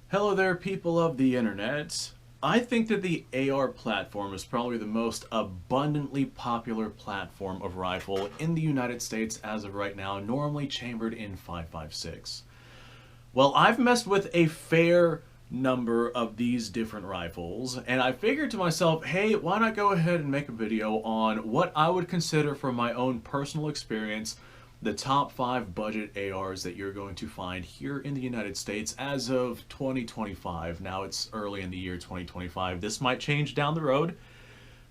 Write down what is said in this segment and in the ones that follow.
Hello there, people of the internet. I think that the AR platform is probably the most abundantly popular platform of rifle in the United States as of right now, normally chambered in 5.56. Well, I've messed with a fair number of these different rifles, and I figured to myself, hey, why not go ahead and make a video on what I would consider from my own personal experience the top 5 budget ARs that you're going to find here in the United States as of 2025. Now it's early in the year 2025. This might change down the road,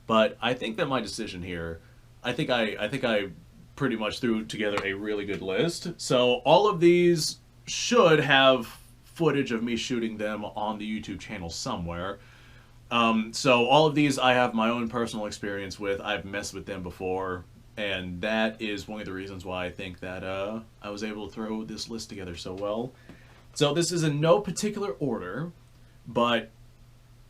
but I think that my decision here, I think I pretty much threw together a really good list. So all of these should have footage of me shooting them on the YouTube channel somewhere. So all of these I have my own personal experience with. I've messed with them before. And that is one of the reasons why I think that I was able to throw this list together so well. So this is in no particular order, but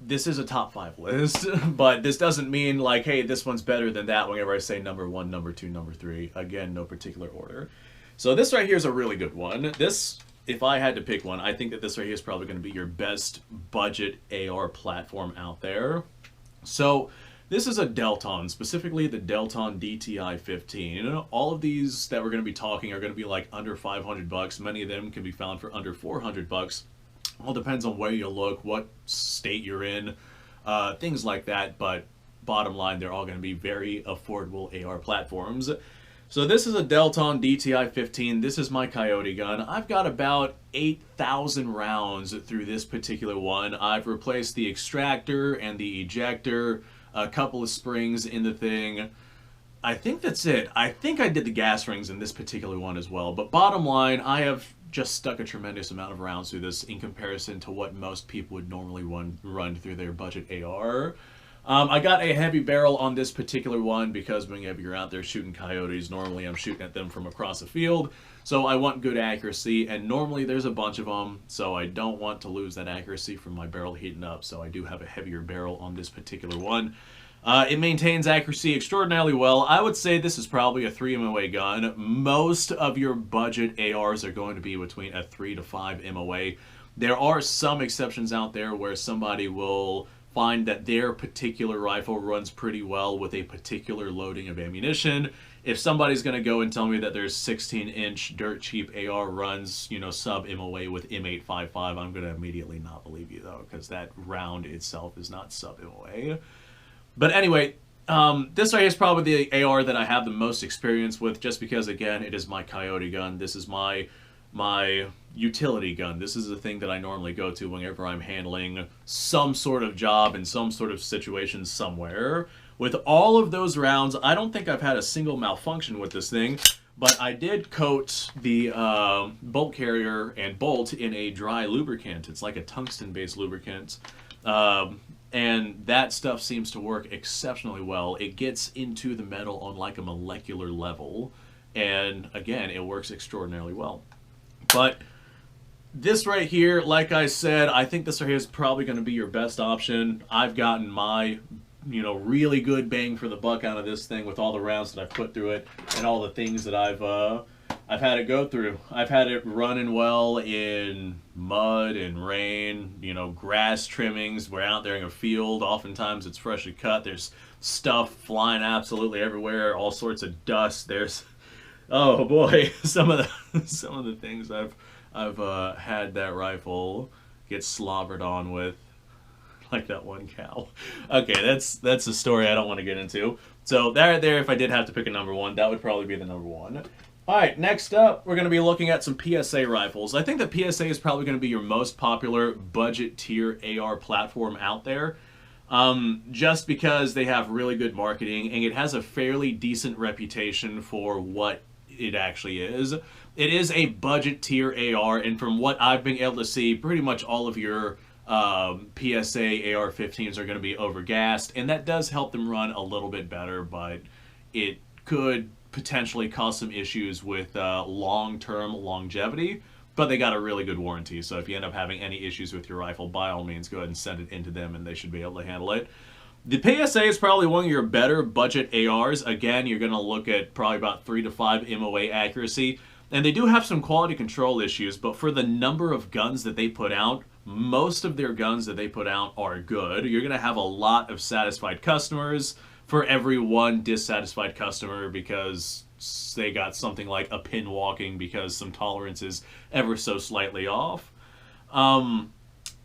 this is a top 5 list. But this doesn't mean like, hey, this one's better than that whenever I say number 1, number 2, number 3. Again, no particular order. So this right here is a really good one. This, if I had to pick one, I think that this right here is probably going to be your best budget AR platform out there. So this is a Delton, specifically the Delton DTI-15. You know, all of these that we're going to be talking are going to be like under 500 bucks. Many of them can be found for under 400 bucks. All depends on where you look, what state you're in, things like that. But bottom line, they're all going to be very affordable AR platforms. So this is a Delton DTI-15. This is my Coyote gun. I've got about 8,000 rounds through this particular one. I've replaced the extractor and the ejector, a couple of springs in the thing. I think that's it. I think I did the gas rings in this particular one as well. But bottom line, I have just stuck a tremendous amount of rounds through this in comparison to what most people would normally run through their budget AR. I got a heavy barrel on this particular one because whenever you're out there shooting coyotes, normally I'm shooting at them from across the field. So I want good accuracy, and normally there's a bunch of them, so I don't want to lose that accuracy from my barrel heating up, so I do have a heavier barrel on this particular one. It maintains accuracy extraordinarily well. I would say this is probably a 3 MOA gun. Most of your budget ARs are going to be between a 3 to 5 MOA. There are some exceptions out there where somebody will find that their particular rifle runs pretty well with a particular loading of ammunition. If somebody's going to go and tell me that there's 16-inch dirt cheap AR runs, you know, sub MOA with M855, I'm going to immediately not believe you though, because that round itself is not sub MOA. But anyway, this right here is probably the AR that I have the most experience with, just because again, it is my Coyote gun. This is my utility gun. This is the thing that I normally go to whenever I'm handling some sort of job in some sort of situation somewhere. With all of those rounds, I don't think I've had a single malfunction with this thing, but I did coat the bolt carrier and bolt in a dry lubricant. It's like a tungsten-based lubricant. And that stuff seems to work exceptionally well. It gets into the metal on like a molecular level. And again, it works extraordinarily well. But this right here, like I said, I think this right here is probably going to be your best option. I've gotten my, you know, really good bang for the buck out of this thing with all the rounds that I've put through it and all the things that I've had it go through. I've had it running well in mud and rain, you know, grass trimmings. We're out there in a field. Oftentimes it's freshly cut. There's stuff flying absolutely everywhere, all sorts of dust. There's, oh boy, some of the things I've had that rifle get slobbered on with, like that one cow. Okay, that's a story I don't want to get into. So there, if I did have to pick a number 1, that would probably be the number 1. All right, next up, we're going to be looking at some PSA rifles. I think the PSA is probably going to be your most popular budget tier AR platform out there, just because they have really good marketing and it has a fairly decent reputation for what it actually is. It is a budget tier AR, and from what I've been able to see, pretty much all of your PSA AR-15s are going to be overgassed, and that does help them run a little bit better, but it could potentially cause some issues with long-term longevity, but they got a really good warranty, so if you end up having any issues with your rifle, by all means go ahead and send it into them and they should be able to handle it. The PSA is probably one of your better budget ARs. Again, you're going to look at probably about 3 to 5 MOA accuracy. And they do have some quality control issues, but for the number of guns that they put out, most of their guns that they put out are good. You're going to have a lot of satisfied customers for every one dissatisfied customer because they got something like a pin walking because some tolerance is ever so slightly off.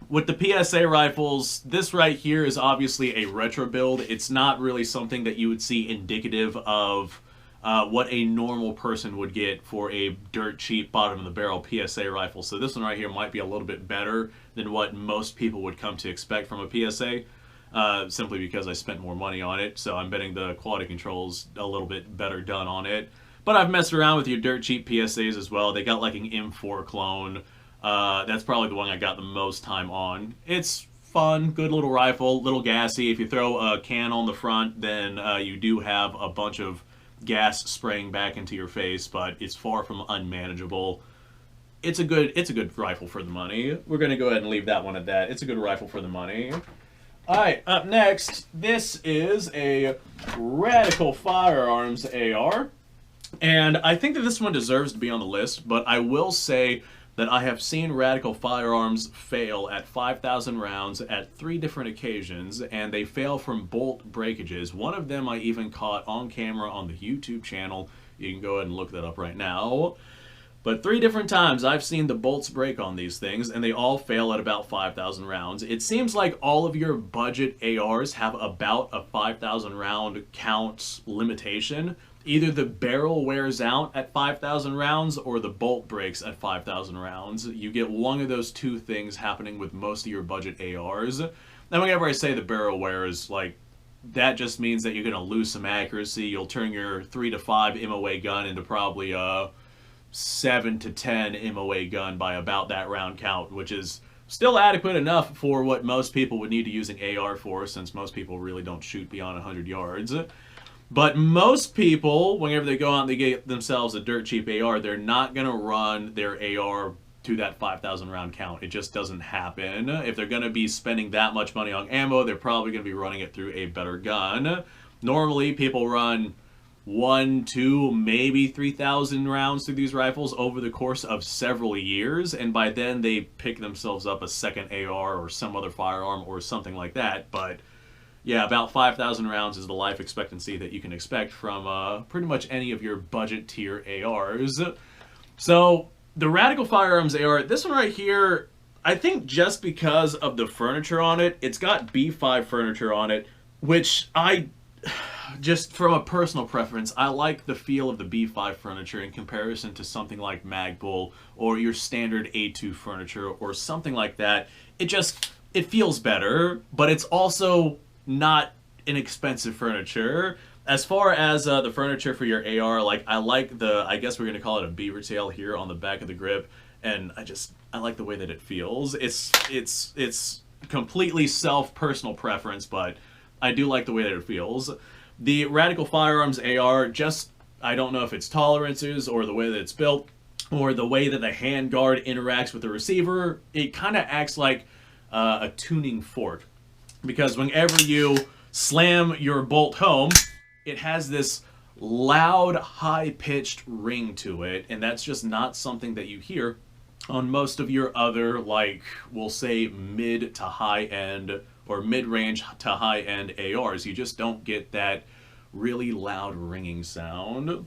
With the PSA rifles, this right here is obviously a retro build. It's not really something that you would see indicative of what a normal person would get for a dirt cheap bottom of the barrel PSA rifle. So this one right here might be a little bit better than what most people would come to expect from a PSA, simply because I spent more money on it. So I'm betting the quality control's a little bit better done on it. But I've messed around with your dirt cheap PSAs as well. They got like an M4 clone. That's probably the one I got the most time on. It's fun, good little rifle, little gassy. If you throw a can on the front, then you do have a bunch of gas spraying back into your face, but it's far from unmanageable. It's a good rifle for the money. We're going to go ahead and leave that one at that. It's a good rifle for the money. Alright, up next, this is a Radical Firearms AR. And I think that this one deserves to be on the list, but I will say that I have seen Radical Firearms fail at 5,000 rounds at 3 different occasions, and they fail from bolt breakages. One of them I even caught on camera on the YouTube channel. You can go ahead and look that up right now. But 3 different times I've seen the bolts break on these things, and they all fail at about 5,000 rounds. It seems like all of your budget ARs have about a 5,000 round count limitation. Either the barrel wears out at 5,000 rounds or the bolt breaks at 5,000 rounds. You get one of those 2 things happening with most of your budget ARs. And whenever I say the barrel wears, like, that just means that you're going to lose some accuracy. You'll turn your 3 to 5 MOA gun into probably a 7 to 10 MOA gun by about that round count, which is still adequate enough for what most people would need to use an AR for, since most people really don't shoot beyond 100 yards. But most people, whenever they go out and they get themselves a dirt cheap AR, they're not going to run their AR to that 5,000 round count. It just doesn't happen. If they're going to be spending that much money on ammo, they're probably going to be running it through a better gun. Normally, people run 1, 2, maybe 3,000 rounds through these rifles over the course of several years, and by then they pick themselves up a second AR or some other firearm or something like that. But yeah, about 5,000 rounds is the life expectancy that you can expect from pretty much any of your budget tier ARs. So the Radical Firearms AR, this one right here, I think just because of the furniture on it, it's got B5 furniture on it, which just from a personal preference, I like the feel of the B5 furniture in comparison to something like Magpul or your standard A2 furniture or something like that. It feels better, but it's also not inexpensive furniture. As far as the furniture for your AR, like, I like I guess we're going to call it a beaver tail here on the back of the grip, and I like the way that it feels. It's completely personal preference, but I do like the way that it feels. The Radical Firearms AR, I don't know if it's tolerances or the way that it's built or the way that the handguard interacts with the receiver. It kind of acts like a tuning fork, because whenever you slam your bolt home, it has this loud, high-pitched ring to it, and that's just not something that you hear on most of your other, like, we'll say mid to high-end or mid-range to high-end ARs. You just don't get that really loud ringing sound.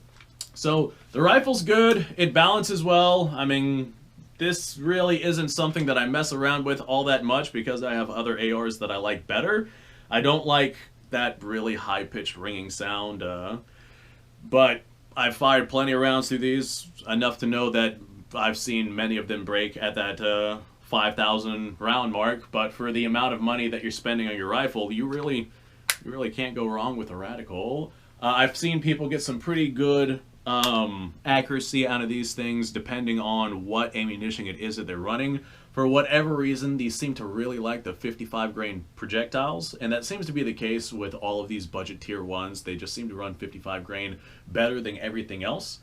So the rifle's good. It balances well. I mean, this really isn't something that I mess around with all that much because I have other ARs that I like better. I don't like that really high-pitched ringing sound, but I've fired plenty of rounds through these, enough to know that I've seen many of them break at that 5,000 round mark. But for the amount of money that you're spending on your rifle, you really can't go wrong with a Radical. I've seen people get some pretty good accuracy out of these things depending on what ammunition it is that they're running. For whatever reason, these seem to really like the 55 grain projectiles, and that seems to be the case with all of these budget tier ones. They just seem to run 55 grain better than everything else.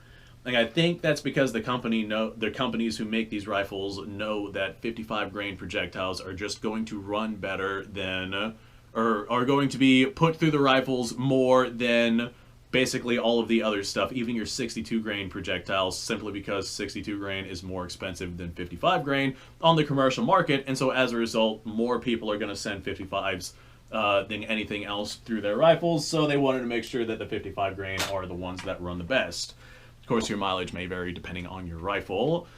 And I think that's because the companies who make these rifles know that 55 grain projectiles are just going to run better than, or are going to be put through the rifles more than basically all of the other stuff, even your 62 grain projectiles, simply because 62 grain is more expensive than 55 grain on the commercial market. And so as a result, more people are going to send 55s than anything else through their rifles. So they wanted to make sure that the 55 grain are the ones that run the best. Of course, your mileage may vary depending on your rifle.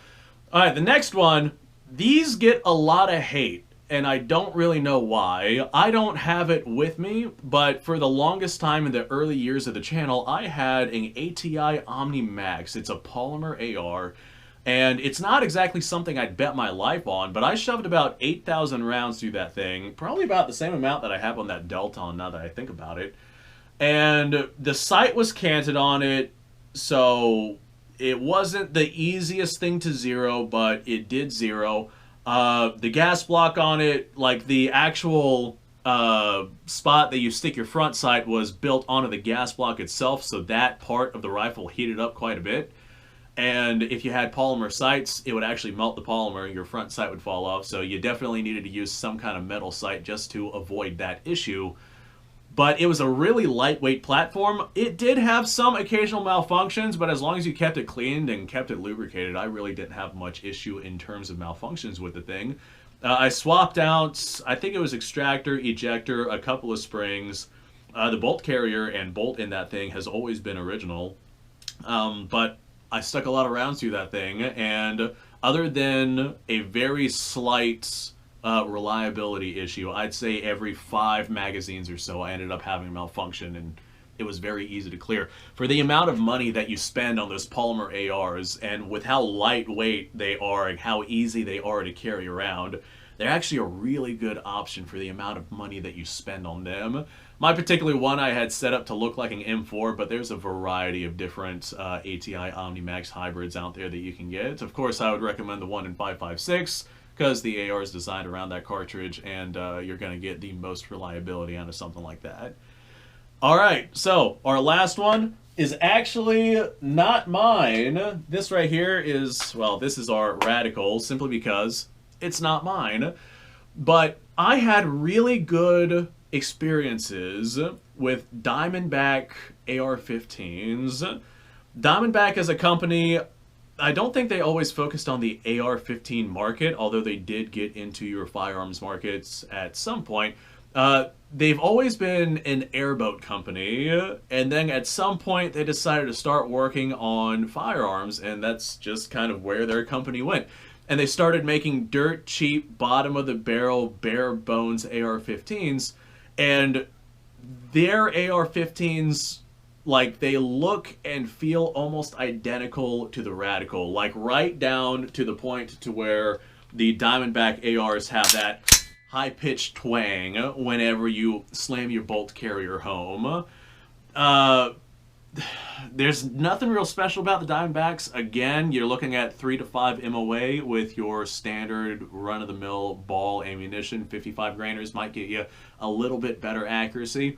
All right, the next one, these get a lot of hate, and I don't really know why. I don't have it with me, but for the longest time in the early years of the channel, I had an ATI Omni Max. It's a polymer AR, and it's not exactly something I'd bet my life on, but I shoved about 8,000 rounds through that thing, probably about the same amount that I have on that Delton now that I think about it. And the sight was canted on it, so it wasn't the easiest thing to zero, but it did zero. The gas block on it, like the actual spot that you stick your front sight was built onto the gas block itself, so that part of the rifle heated up quite a bit. And if you had polymer sights, it would actually melt the polymer, your front sight would fall off, so you definitely needed to use some kind of metal sight just to avoid that issue. But it was a really lightweight platform. It did have some occasional malfunctions, but as long as you kept it cleaned and kept it lubricated, I really didn't have much issue in terms of malfunctions with the thing. I swapped out, I think it was extractor, ejector, a couple of springs. The bolt carrier and bolt in that thing has always been original. But I stuck a lot of rounds through that thing, and other than a very slight reliability issue, I'd say every 5 magazines or so I ended up having a malfunction, and it was very easy to clear. For the amount of money that you spend on those polymer ARs, and with how lightweight they are and how easy they are to carry around, they're actually a really good option for the amount of money that you spend on them. My particular one I had set up to look like an M4, but there's a variety of different ATI Omni Max hybrids out there that you can get. Of course, I would recommend the one in 5.56, because the AR is designed around that cartridge, and you're going to get the most reliability out of something like that. All right, so our last one is actually not mine. This right here is, well, this is our Radical, simply because it's not mine. But I had really good experiences with Diamondback AR-15s. Diamondback as a company, I don't think they always focused on the AR-15 market, although they did get into your firearms markets at some point. They've always been an airboat company, and then at some point they decided to start working on firearms, and that's just kind of where their company went. And they started making dirt cheap, bottom-of-the-barrel, bare-bones AR-15s, and their AR-15s, like, they look and feel almost identical to the Radical, like right down to the point to where the Diamondback ARs have that high-pitched twang whenever you slam your bolt carrier home. There's nothing real special about the Diamondbacks. Again, you're looking at 3 to 5 MOA with your standard run-of-the-mill ball ammunition. 55 grainers might get you a little bit better accuracy,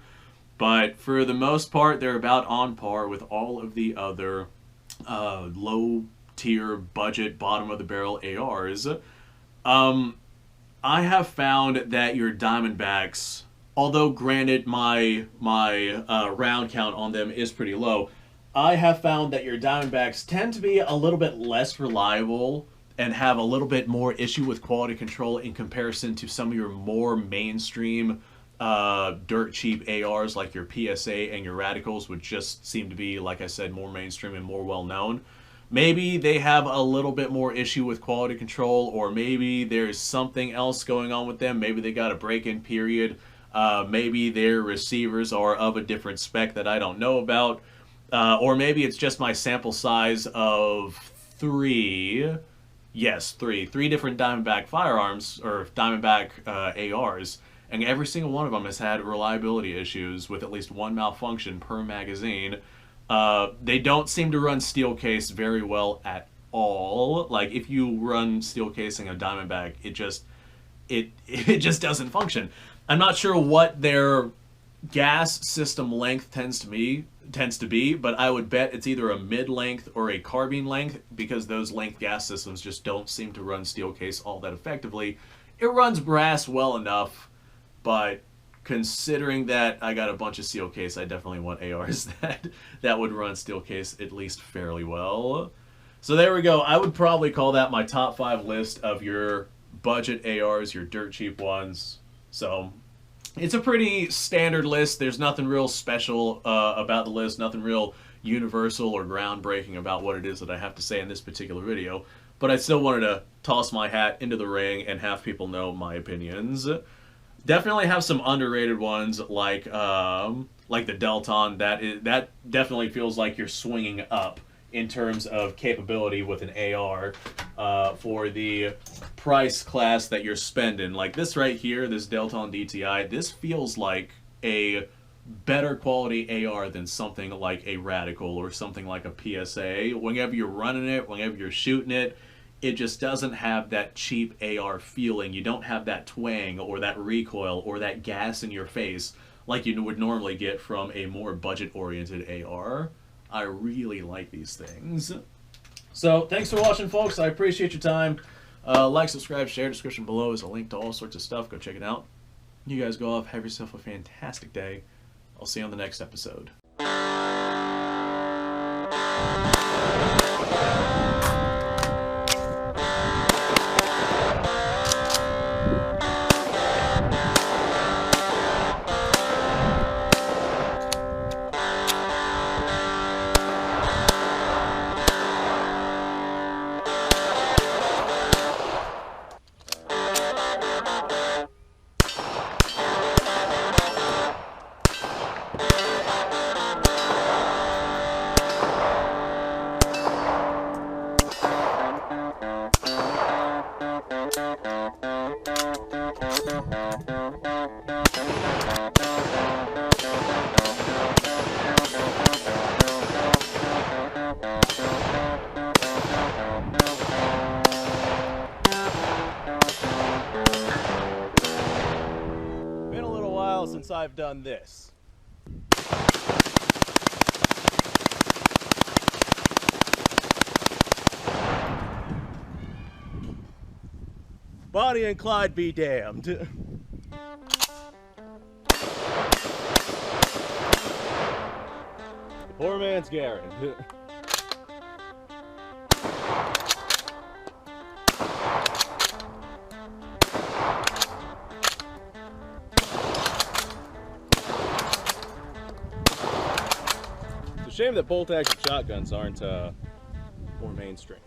but for the most part, they're about on par with all of the other low-tier budget bottom-of-the-barrel ARs. I have found that your Diamondbacks, although granted my round count on them is pretty low, I have found that your Diamondbacks tend to be a little bit less reliable and have a little bit more issue with quality control in comparison to some of your more mainstream dirt cheap ARs like your PSA and your Radicals, which just seem to be, like I said, more mainstream and more well known. Maybe they have a little bit more issue with quality control, or maybe there's something else going on with them. Maybe they got a break-in period. Maybe their receivers are of a different spec that I don't know about. Or maybe it's just my sample size of 3. Yes, 3 different Diamondback firearms, or Diamondback ARs. And every single one of them has had reliability issues with at least one malfunction per magazine. They don't seem to run steel case very well at all. Like, if you run steel casing a Diamondback, it just doesn't function. I'm not sure what their gas system length tends to be, but I would bet it's either a mid-length or a carbine length, because those length gas systems just don't seem to run steel case all that effectively. It runs brass well enough, but considering that I got a bunch of steel case, I definitely want ARs that would run steel case at least fairly well. So there we go. I would probably call that my top 5 list of your budget ARs, your dirt cheap ones. So it's a pretty standard list. There's nothing real special about the list, nothing real universal or groundbreaking about what it is that I have to say in this particular video. But I still wanted to toss my hat into the ring and have people know my opinions. Definitely have some underrated ones like the Delton. That definitely feels like you're swinging up in terms of capability with an AR for the price class that you're spending. Like this right here, this Delton DTI, this feels like a better quality AR than something like a Radical or something like a PSA. Whenever you're running it, whenever you're shooting it, it just doesn't have that cheap AR feeling. You don't have that twang or that recoil or that gas in your face like you would normally get from a more budget-oriented AR. I really like these things. So, thanks for watching, folks. I appreciate your time. Like, subscribe, share. Description below is a link to all sorts of stuff. Go check it out. You guys go off. Have yourself a fantastic day. I'll see you on the next episode. Been a little while since I've done this. Bonnie and Clyde be damned. Poor man's Garrett. It's a shame that bolt-action shotguns aren't more mainstream.